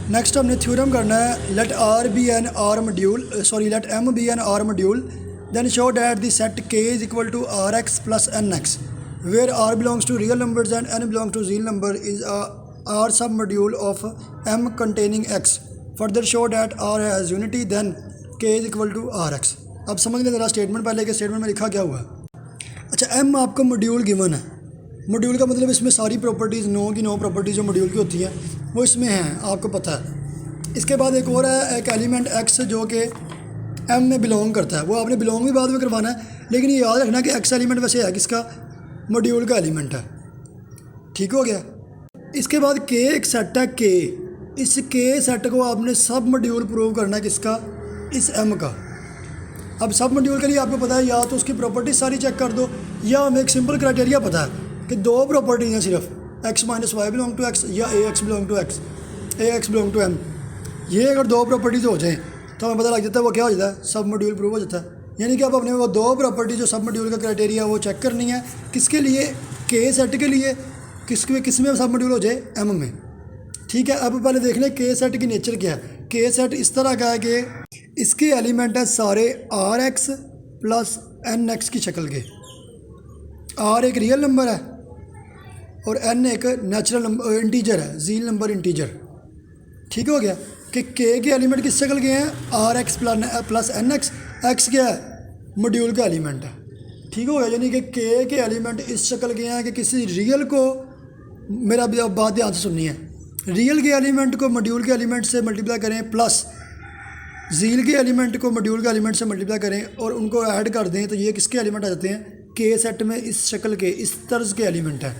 Next हमने theorem करना है, let R be an R module let M be an R module then show that the set K is equal to are x plus N X where R belongs to real numbers and N belongs to real number is R submodule of M containing X further show that R has unity then K is equal to are X. अब समझ लें ज़रा statement, पहले के statement में लिखा क्या हुआ है। अच्छा, एम आपको मॉड्यूल गिवन है। मॉड्यूल का मतलब इसमें सारी प्रॉपर्टीज़, नो की नो प्रॉपर्टीज़ जो मॉड्यूल की होती हैं वो इसमें हैं, आपको पता है। इसके बाद एक और है, एक एलिमेंट एक्स जो कि एम में बिलोंग करता है। वो आपने बिलोंग भी बाद में करवाना है, लेकिन ये याद रखना कि एक्स एलिमेंट वैसे है किसका, मॉड्यूल का एलिमेंट है। ठीक हो गया। इसके बाद के एक सेट है के, इस के सेट को आपने सब मॉड्यूल प्रूव करना है किसका, इस एम का। अब सब मॉड्यूल के लिए आपको पता है या तो उसकी प्रॉपर्टीज सारी चेक कर दो, या हमें एक सिंपल क्राइटेरिया पता है कि दो प्रॉपर्टीज हैं सिर्फ, X minus Y belong to X या A X belong to X, A X belong to M. ये अगर दो प्रॉपर्टीज़ हो जाएँ तो हमें पता लग जाता है वो क्या हो जाता है, सब मॉड्यूल प्रूव हो जाता है। यानी कि अब अपने वो दो प्रॉपर्टी जो सब मॉड्यूल का क्राइटेरिया वो चेक करनी है, किसके लिए, के सेट के लिए, किस में सब मॉड्यूल हो जाए, एम में। ठीक है। अब पहले देख लें के सेट की नेचर क्या है। के सेट इस तरह का है कि इसके एलिमेंट है सारे r x plus N x की शक्ल के। आर एक रियल नंबर है और एन एक नेचुरल नंबर इंटीजर है, जील नंबर इंटीजर। ठीक हो गया कि के एलिमेंट किस शक्ल के हैं, r x plus N x. X क्या है, मॉड्यूल का एलिमेंट है। ठीक हो गया। यानी कि के एलिमेंट इस शक्ल के हैं कि किसी रियल को, मेरा बात ध्यान से सुननी है, रियल के एलिमेंट को मॉड्यूल के एलिमेंट से मल्टीप्लाई करें प्लस जील के एलिमेंट को मॉड्यूल के एलिमेंट से मल्टीप्लाई करें और उनको ऐड कर दें तो ये किसके एलिमेंट आ जाते हैं, के सेट में इस शक्ल के, इस तर्ज के एलिमेंट है।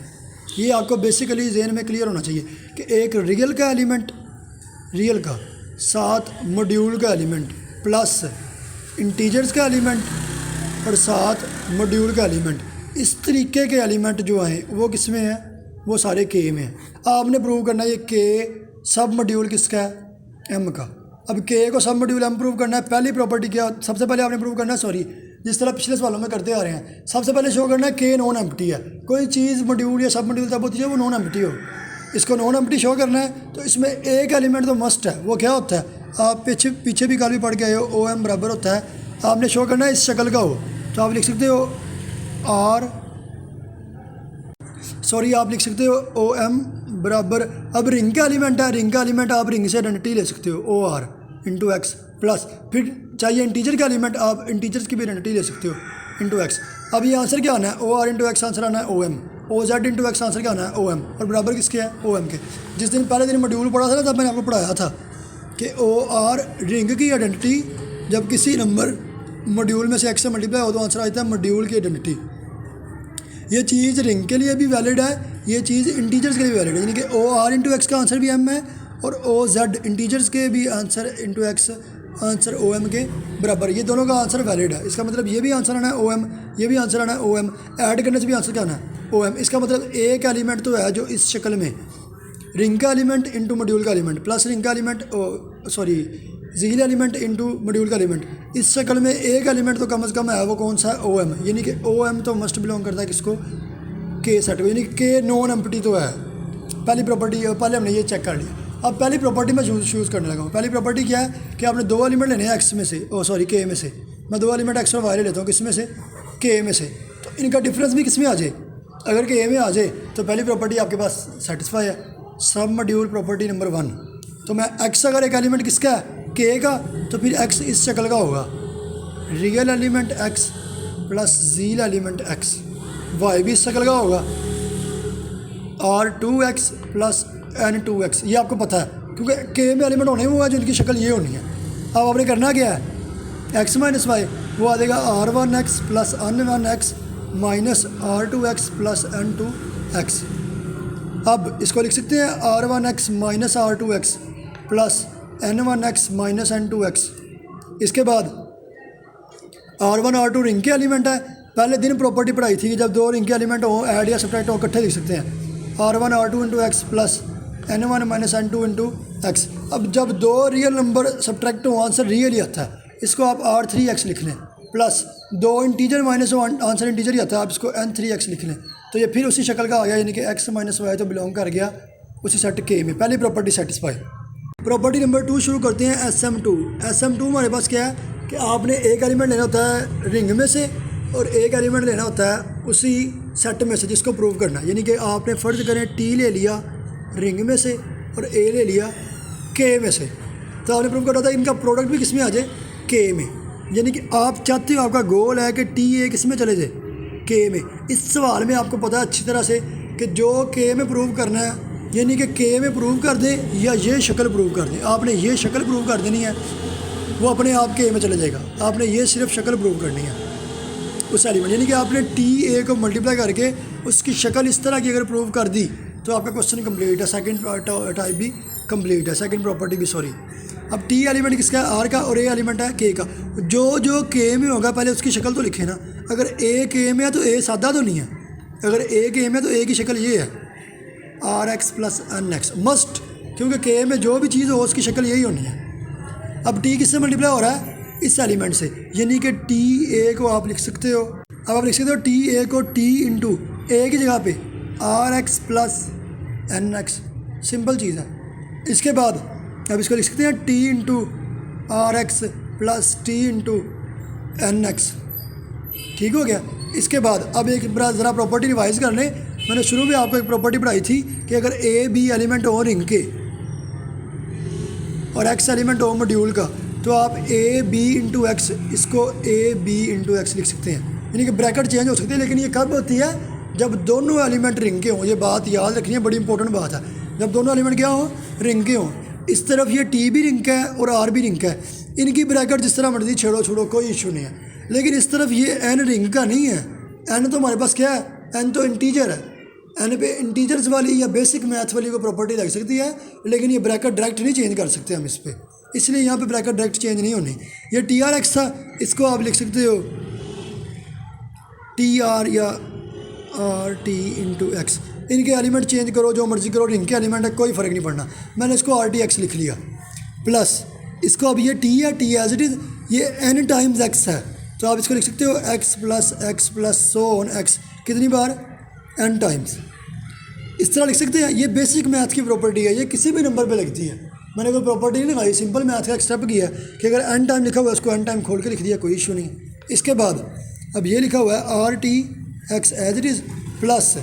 ये आपको बेसिकली जहन में क्लियर होना चाहिए कि एक रियल का एलिमेंट, रियल का, साथ मॉड्यूल का एलिमेंट प्लस इंटीजर्स का एलिमेंट और साथ मॉड्यूल का एलिमेंट, इस तरीके के एलिमेंट जो हैं वो किस में हैं, वो सारे के में हैं। आपने प्रूव करना है ये के सब मॉड्यूल किसका है, एम का। अब के को सब मॉड्यूल एम प्रूव करना है। पहली प्रॉपर्टी क्या, सबसे पहले आपने प्रूव करना है, जिस तरह पिछले सवालों में करते आ रहे हैं, सबसे पहले शो करना है के नॉन एम्प्टी है। कोई चीज़ मॉड्यूल या सब मॉड्यूल तब होती है वो नॉन एम्प्टी हो, इसको नॉन एम्प्टी शो करना है। तो इसमें एक एलिमेंट तो मस्ट है, वो क्या होता है, आप पीछे भी कल भी पढ़ के आए हो, ओ एम बराबर होता है, आपने शो करना है इस शक्ल का हो। तो आप लिख सकते हो आप लिख सकते हो ओ एम बराबर, अब रिंग का एलिमेंट है, रिंग का एलिमेंट आप रिंग से आइडेंटिटी ले सकते हो, o r into x plus, फिर चाहिए इंटीजर का एलिमेंट, आप इंटीजर्स की भी आइडेंटिटी ले सकते हो इंटू एक्स। अब ये आंसर क्या आना है, o r into x answer आना है o m, o Z into x answer क्या आना है ओ एम, और बराबर किसके है, ओ एम के। जिस दिन पहले दिन मॉड्यूल पढ़ा था ना, तब मैंने आपको पढ़ाया था कि ओ आर रिंग की आइडेंटिटी, जब किसी नंबर मॉड्यूल में से एक्स से मल्टीप्लाई हो तो आंसर आता है मॉड्यूल की आइडेंटिटी। ये चीज़ रिंग के लिए भी वैलिड है, ये चीज़ इंटीजर्स के लिए भी वैलिड है। यानी कि ओ आर इंटू एक्स का आंसर भी एम है और ओ जेड इंटीजर्स के भी answer into x answer o m के बराबर, ये दोनों का आंसर वैलिड है। इसका मतलब ये भी आंसर आना है ओ एम, ये भी आंसर आना है ओ एम, ऐड करने से भी आंसर क्या आना है ओ एम। इसका मतलब एक एलिमेंट तो है जो इस शक्ल में, रिंग का एलिमेंट इंटू मॉड्यूल का एलिमेंट प्लस रिंग का एलिमेंट जील एलिमेंट इंटू मॉड्यूल का एलिमेंट, इस शक्ल में एक एलिमेंट तो कम से कम है, वो कौन सा है, ओ एम। यानी कि ओ एम तो मस्ट बिलोंग करता है किसको, के सेट को, यानी के नॉन एम्प्टी तो है। पहली प्रॉपर्टी पहले हमने ये चेक कर लिया। अब पहली प्रॉपर्टी मैं चूज़ करने लगा हूँ। पहली प्रॉपर्टी क्या है कि आपने दो एलिमेंट लेने हैं एक्स में से, के में से। मैं दो एलिमेंट एक्स और वाई ले लेता हूँ, किस में से, के में से। तो इनका डिफरेंस भी किस में आ जाए, अगर के में आ जाए तो पहली प्रॉपर्टी आपके पास सेटिस्फाई है, सब मॉड्यूल प्रॉपर्टी नंबर 1। तो मैं एक्स अगर एक एलिमेंट किसका है, के का, तो फिर एक्स इस शक्ल का होगा, रियल एलिमेंट एक्स प्लस जील एलिमेंट एक्स। वाई भी इस शक्ल का होगा, R2X प्लस N2X। ये आपको पता है क्योंकि के में एलिमेंट होने हुआ है जिनकी शक्ल ये होनी है। अब आपने करना क्या है, x माइनस वाई, वो आ जाएगा R1X plus N1X minus R2X plus N2X। अब इसको लिख सकते हैं R1X minus R2X plus N1X minus N2X। इसके बाद R1 R2 रिंग के एलिमेंट है। पहले दिन प्रॉपर्टी पढ़ाई थी कि जब दो रिंग के एलिमेंट हो, ऐड या सब्ट्रैक्ट हो, इकट्ठे लिख सकते हैं, R1 R2 into x plus N1 minus N2 into x. अब जब दो रियल नंबर सब्ट्रैक्ट हो, आंसर रियल ही आता है, इसको आप R3X लिख लें, प्लस दो इंटीजर माइनस हो, आंसर इंटीजर ही आता है, आप इसको N3X लिख लें। तो ये फिर उसी शक्ल का आ गया, यानी कि एक्स माइनस वाई तो बिलोंग कर गया उसी सेट के में। पहली प्रॉपर्टी सेटिस्फाई। प्रॉपर्टी नंबर 2 शुरू करते हैं SM2। SM2 हमारे पास क्या है कि आपने एक एलिमेंट लेना होता है रिंग में से और एक एलिमेंट लेना होता है उसी सेट में से जिसको प्रूव करना है। यानी कि आपने फ़र्ज़ करें T ले लिया रिंग में से और A ले लिया K में से, तो आपने प्रूव करना था इनका प्रोडक्ट भी किस में आ जाए, K में। यानी कि आप चाहते हो, आपका गोल है कि TA किस में चले जाए, K में। इस सवाल में आपको पता है अच्छी तरह से कि जो K में प्रूव करना है यानी कि K में प्रूव कर दें या ये शक्ल प्रूव कर दें। आपने ये शक्ल प्रूव कर देनी है, वो अपने आप K में चले जाएगा। आपने ये सिर्फ शक्ल प्रूव करनी है उस एलिमेंट, यानी कि आपने TA को मल्टीप्लाई करके उसकी शक्ल इस तरह की अगर प्रूव कर दी तो आपका क्वेश्चन कंप्लीट है, सेकंड टाइप भी कंप्लीट है, सेकंड प्रॉपर्टी भी, सॉरी। अब T एलिमेंट किसका है, R का, और A एलिमेंट है K का। जो K में होगा पहले उसकी शक्ल तो लिखे ना। अगर A K में है तो A सादा तो नहीं है, अगर A K में है तो A की शक्ल ये है RX + NX मस्ट, क्योंकि K में जो भी चीज़ हो उसकी शक्ल यही होनी है। अब T किससे मल्टीप्लाई हो रहा है, इस एलिमेंट से, यानी कि TA को आप लिख सकते हो, अब आप लिख सकते हो TA को T इंटू A की जगह पे RX + NX, सिंपल चीज़ है। इसके बाद अब इसको लिख सकते हैं T into RX + T into NX, ठीक हो गया। इसके बाद अब एक ज़रा प्रॉपर्टी रिवाइज कर लें। मैंने शुरू में आपको एक प्रॉपर्टी पढ़ाई थी कि अगर A B एलिमेंट हो रिंग के और X एलिमेंट हो मॉड्यूल का, तो आप A B इंटू X इसको A B इंटू X लिख सकते हैं, यानी कि ब्रैकेट चेंज हो सकती है। लेकिन ये कब होती है, जब दोनों एलिमेंट रिंग के हों। ये बात याद रखनी है, बड़ी इंपॉर्टेंट बात है। जब दोनों एलिमेंट क्या हों, रिंग के हों। इस तरफ ये T भी रिंग का है और R भी रिंग का है, इनकी ब्रैकेट जिस तरह मर्जी छोड़ो कोई इशू नहीं है। लेकिन इस तरफ ये N रिंग का नहीं है, N तो हमारे पास क्या है, N तो इंटीजर है। N पे इंटीजर्स वाली या बेसिक मैथ वाली को प्रॉपर्टी लग सकती है, लेकिन ये ब्रैकेट डायरेक्ट नहीं चेंज कर सकते हम इस पर, इसलिए यहाँ पे ब्रैकेट डायरेक्ट चेंज नहीं होनी। ये TRX था, इसको आप लिख सकते हो TR या RT इंटू X। इनके एलिमेंट चेंज करो, जो मर्जी करो, रिंग के एलिमेंट है, कोई फ़र्क नहीं पड़ना। मैंने इसको RTX लिख लिया, प्लस इसको अब ये T है, T एज इट इज़, ये N टाइम्स X है, तो आप इसको लिख सकते हो X plus so on X, कितनी बार, N टाइम्स। इस तरह लिख सकते हैं। ये बेसिक मैथ की प्रॉपर्टी है, ये किसी भी नंबर पे लगती है। मैंने कोई प्रॉपर्टी नहीं लगाई, सिंपल मैथ का एक स्टेप किया कि अगर N टाइम लिखा हुआ है उसको N टाइम खोल के लिख दिया, कोई इशू नहीं। इसके बाद अब ये लिखा हुआ है RTX as it is, plus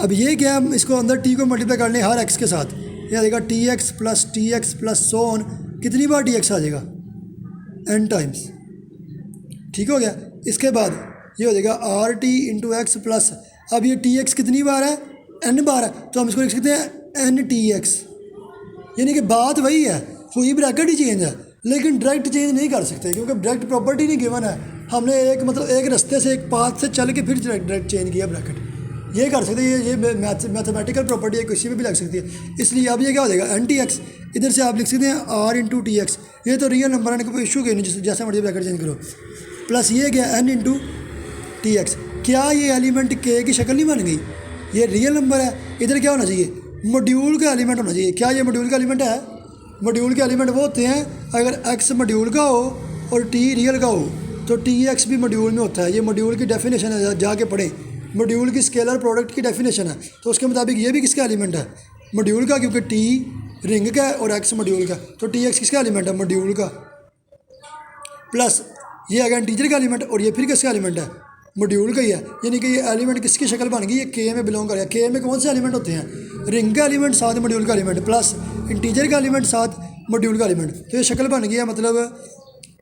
अब ये क्या है, इसको अंदर T को मल्टीप्लाई कर लें हर X के साथ, ये आ जाएगा TX प्लस सो ऑन, कितनी बार TX आ जाएगा, N टाइम्स, ठीक हो गया। इसके बाद ये हो जाएगा RT इंटू X प्लस, अब ये TX कितनी बार है, N बार है, तो हम इसको लिख सकते हैं NTX, यानी कि बात वही है, हुई ब्रैकेट ही चेंज है, लेकिन डायरेक्ट चेंज नहीं कर सकते क्योंकि डायरेक्ट प्रॉपर्टी नहीं गिवन है। हमने एक रास्ते से, एक पाथ से चल के फिर डायरेक्ट चेंज किया ब्रैकेट, ये कर सकते हैं। ये मैथमेटिकल प्रॉपर्टी है, किसी में भी लग सकती है। इसलिए अब ये क्या हो जाएगा, NTX, इधर से आप लिख सकते हैं R इंटू TX, ये तो रियल नंबर है, कोई इशू नहीं, जैसे मर्जी ब्रैकेट चेंज करो, प्लस ये क्या N इंटू TX। क्या ये एलिमेंट K की शक्ल नहीं बन गई, ये रियल नंबर है। इधर क्या होना चाहिए, मॉड्यूल का एलिमेंट होना चाहिए। क्या ये मॉड्यूल का एलिमेंट है, मॉड्यूल के एलिमेंट वो होते हैं अगर X मॉड्यूल का हो और T रियल का हो, तो TX भी मॉड्यूल में होता है। ये मॉड्यूल की डेफिनेशन है, जाके पढ़ें, मॉड्यूल की स्केलर प्रोडक्ट की डेफिनेशन है, तो उसके मुताबिक ये भी किसका एलिमेंट है, मॉड्यूल का, क्योंकि T रिंग का है और X मॉड्यूल का, तो TX किसका एलिमेंट है, मॉड्यूल का। प्लस ये अगर इंटीजर का एलिमेंट, और ये फिर किसका एलिमेंट है, मॉड्यूल का ही है, यानी कि ये एलिमेंट किसकी शक्ल बन गई, ये K में बिलोंग करेगा। K में कौन से एलिमेंट होते हैं, रिंग का एलिमेंट साथ मॉड्यूल का एलिमेंट, प्लस इंटीजर का एलिमेंट साथ मॉड्यूल का एलिमेंट, तो ये शक्ल बन गई है। मतलब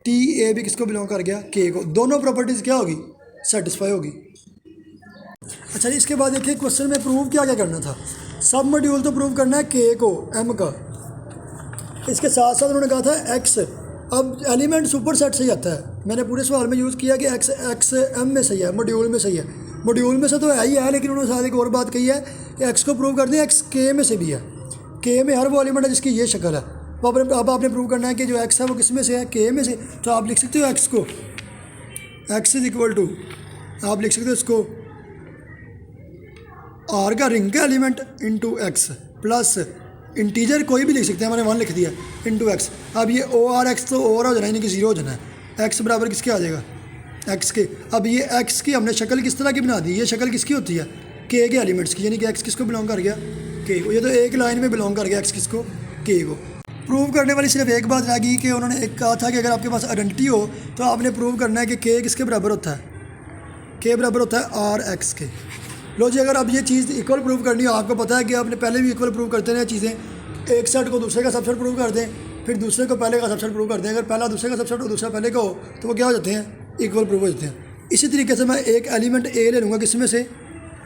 TA भी किसको बिलोंग कर गया, K को। दोनों प्रॉपर्टीज़ क्या होगी, सेटिस्फाई होगी। अच्छा जी, इसके बाद देखिए क्वेश्चन में प्रूव क्या करना था। सब मॉड्यूल तो प्रूव करना है K को, M का, इसके साथ साथ उन्होंने कहा था X। अब एलिमेंट सुपर सेट से ही आता है, मैंने पूरे सवाल में यूज़ किया कि X M में सही है, मॉड्यूल में सही है। मॉड्यूल में से तो है ही है, लेकिन उन्होंने साथ एक और बात कही है कि X को प्रूव कर दें, X K में से भी है। K में हर वो एलिमेंट है जिसकी ये शक्ल है। अब आपने प्रूव करना है कि जो X है वो किस में से है, K में से। तो आप लिख सकते हो X को, X इज इक्वल टू, आप लिख सकते हो इसको R का रिंग का element into X plus integer कोई भी लिख सकते हैं, मैंने 1 लिख दिया, इंटू X। अब ये ORX तो ओवर हो जाना है, यानी कि 0 हो जाना है। X बराबर किसके आ जाएगा, X के। अब ये X की हमने शक्ल किस तरह की बना दी, ये शक्ल किसकी होती है, K के एलिमेंट्स की, यानी कि X किसको बिलोंग कर गया, K। ये तो एक लाइन में बिलोंग कर गया X किसको, के को। प्रूव करने वाली सिर्फ एक बात रह गई कि उन्होंने एक कहा था कि अगर आपके पास आइडेंटिटी हो तो आपने प्रूव करना है कि के किसके बराबर होता है, के बराबर होता है आर एक्स के। लो जी, अगर आप ये चीज़ इक्वल प्रूव करनी हो, आपको पता है कि आपने पहले भी इक्वल प्रूव करते हैं चीज़ें, एक सेट को दूसरे का सबसेट प्रूव कर दें, फिर दूसरे को पहले का सबसेट प्रूव कर दें। अगर पहला दूसरे का सबसेट और दूसरा पहले का हो तो वो क्या हो जाते हैं, इक्वल प्रूव हो जाते हैं। इसी तरीके से मैं एक एलिमेंट ए ले लूँगा, किस में से,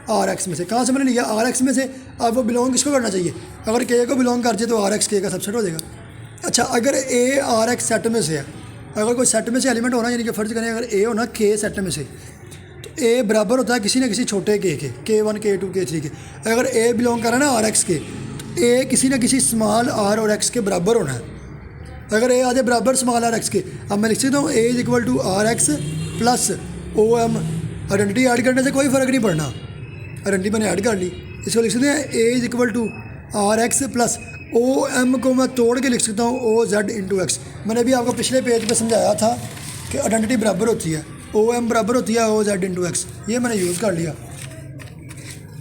आर एक्स में से। कहाँ से मैंने लिया, आर एक्स में से। अब वो बिलोंग किसको करना चाहिए, अगर के को बिलोंग कर जाए तो आर एक्स के का सबसेट हो जाएगा। अच्छा, अगर ए आर एक्स सेट में से है, अगर कोई सेट में से एलिमेंट होना, यानी कि फ़र्ज़ करें अगर ए होना के सेट में से, तो ए बराबर होता है किसी न किसी छोटे के 1 के 2 के 3 के। अगर ए बिलोंग कर रहा है ना आर एक्स के, तो ए किसी न किसी स्मॉल आर और एक्स के बराबर होना है। अगर ए आ जाए बराबर स्मॉल आर एक्स के, अब मैं लिख सकता हूँ A is equal to are x plus O M. Identity add करने से कोई फ़र्क नहीं पड़ना, आइडेंटिटी मैंने ऐड कर ली। इसको लिख सकते हैं A is equal to are x plus O M को मैं तोड़ के लिख सकता हूँ ओ जेड इंटू एक्स। मैंने भी आपको पिछले पेज पे समझाया था कि आइडेंटिटी बराबर होती है, ओ एम बराबर होती है ओ जेड इंटू एक्स। ये मैंने यूज़ कर लिया,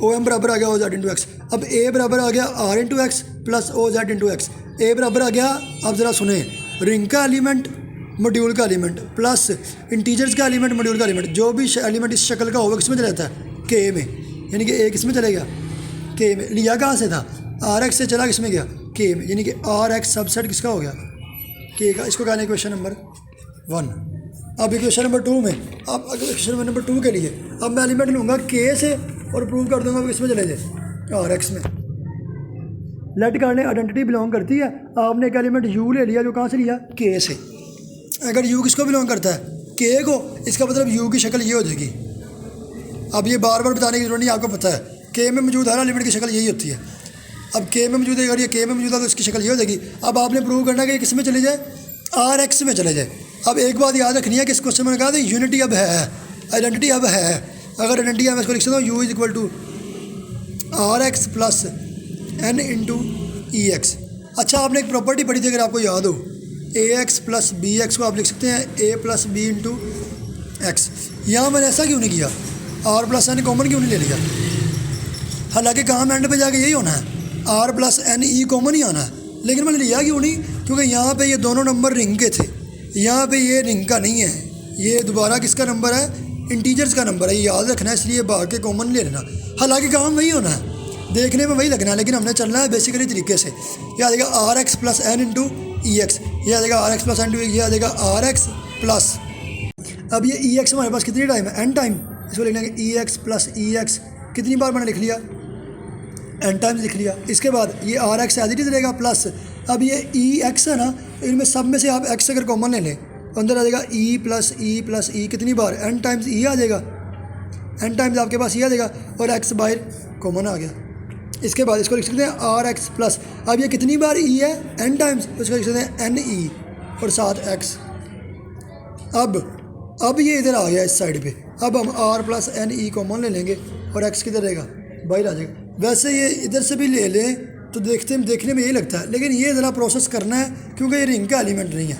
ओ एम बराबर आ गया ओ जेड इंटू एक्स। अब ए बराबर आ गया R into x plus O Z into X. A बराबर आ गया, अब ज़रा सुने, रिंग का एलिमेंट मॉड्यूल का एलिमेंट प्लस इंटीजर्स का एलिमेंट मॉड्यूल का एलिमेंट। जो भी एलिमेंट इस शक्ल का होगा किस में चला जाता है, के में, यानी कि ए किस में चलेगा, के में। लिया कहाँ से था, आर एक्स से चला किस में गया, के में, यानी कि आर एक्स सबसेट किसका हो गया, के का। इसको कहना है इक्वेशन नंबर 1। अब इक्वेशन नंबर 2 में, अब इक्वेशन नंबर 2 के लिए अब मैं एलिमेंट लूँगा के से और प्रूव कर दूँगा किस में चले जाए, आर एक्स में। लेट करने आइडेंटिटी बिलोंग करती है, आपने एक एलिमेंट यू ले लिया, जो कहाँ से लिया, के से। अगर यू किसको बिलोंग करता है, के को, इसका मतलब यू की शक्ल ये हो जाएगी। अब ये बार बार बताने की जरूरत नहीं, आपको पता है के में मौजूद हर एलिमेंट की शक्ल यही होती है। अब के में मौजूद है, अगर ये के में मौजूद है तो इसकी शक्ल ये हो जाएगी। अब आपने प्रूव करना है कि किस में चले जाए, आर एक्स में चले जाए। अब एक बात याद रखनी है कि इस क्वेश्चन में कहा था यूनिटी अब है, आइडेंटिटी अब है। अगर आइडेंटिटी है मैं इसको लिख सकता हूँ u is equal to are x plus n into e x. अच्छा, आपने एक प्रॉपर्टी पढ़ी थी, अगर आपको याद हो, ए एक्स प्लस बी एक्स को आप लिख सकते हैं ए प्लस बी इंटू एक्स। यहाँ मैंने ऐसा क्यों नहीं किया, आर प्लस एन कॉमन क्यों नहीं ले लिया, हालांकि काम एंड पे जाके यही होना है, are plus N E common ही आना है। लेकिन मैंने लिया क्यों नहीं, क्योंकि यहाँ पे ये दोनों नंबर रिंग के थे, यहाँ पे ये रिंग का नहीं है, ये दोबारा किसका नंबर है, इंटीजर्स का नंबर है, ये याद रखना है, इसलिए भाग के कॉमन ले लेना। हालांकि काम वही होना है, देखने में वही लगना है, लेकिन हमने चलना है बेसिकली तरीके से। ये आ जाएगा r x plus n into e x, ये आ जाएगा r x plus n into, ये आ जाएगा आर एक्स प्लस, अब ये ई एक्स हमारे पास कितनी टाइम है, एन टाइम। इसको लिखना है ई एक्स प्लस ई एक्स, कितनी बार मैंने लिख लिया, एन टाइम्स लिख लिया। इसके बाद ये r x as it is रहेगा प्लस, अब ये ई एक्स है ना, इनमें सब में से आप एक्स अगर कॉमन ले लें तो अंदर आ जाएगा ई प्लस ई प्लस ई, कितनी बार, एन टाइम्स ई आ जाएगा, एन टाइम्स आपके पास ई आ जाएगा, और एक्स बाहर कॉमन आ गया। इसके बाद इसको लिख सकते हैं आर एक्स प्लस, अब ये कितनी बार ई है, एन टाइम्स, तो इसको लिख सकते हैं एन ई और साथ एक्स। अब ये इधर आ गया इस साइड पे, अब हम r plus N E common ले लेंगे और एक्स किधर रहेगा, बाहर आ जाएगा। वैसे ये इधर से भी ले लें तो देखने में यही लगता है, लेकिन ये ज़रा प्रोसेस करना है, क्योंकि ये रिंग का एलिमेंट नहीं है,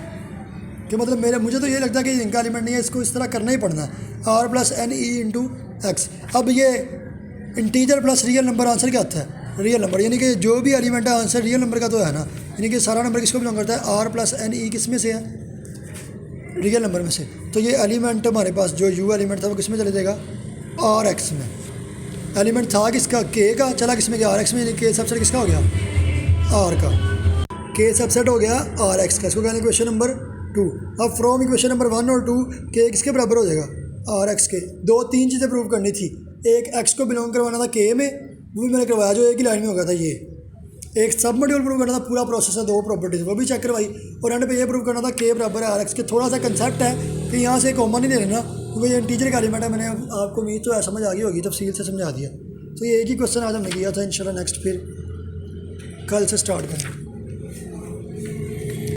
कि मतलब मुझे तो ये लगता है कि रिंग का एलिमेंट नहीं है, इसको इस तरह करना ही पड़ना है, are plus N e into x. अब ये integer plus real number answer क्या आता है, रियल नंबर, यानी कि जो भी एलिमेंट है आंसर रियल नंबर का तो है ना, यानी कि सारा नंबर किसको बिलोंग करता है, आर प्लस एन ई किस में से है, रियल नंबर में से। तो ये एलिमेंट हमारे पास जो यू एलिमेंट था वो किस में चले जाएगा, आर एक्स में। एलिमेंट था किसका, के का, चला किस में गया, आर एक्स में, यानी के सबसेट किसका हो गया, आर का, के सबसेट हो गया आर एक्स का। इसको कहना इक्वेशन नंबर 2। अब फ्रॉम इक्वेशन नंबर 1 और 2 के किसके बराबर हो जाएगा, आर एक्स के। 2-3 चीज़ें प्रूव करनी थी, एक एक्स को बिलोंग करवाना था के में, वो भी मैंने करवाया, जो एक ही लाइन में हो गया था। ये एक सब मॉड्यूल प्रूव करना था, पूरा प्रोसेस है, 2 प्रॉपर्टीज वो भी चेक करवाई, और एंड पे ये प्रूव करना था के बराबर है आर एक्स के। थोड़ा सा कंसेप्ट है कि यहाँ से कॉमन नहीं ले लेना, क्योंकि ये इंटीजर का एलिमेंट है, मैंने आपको उम्मीद तो है समझ आ गई होगी, तफसील से समझा दिया। तो ये एक ही क्वेश्चन आज हमने किया था, इंशाल्लाह नेक्स्ट फिर कल से स्टार्ट करेंगे।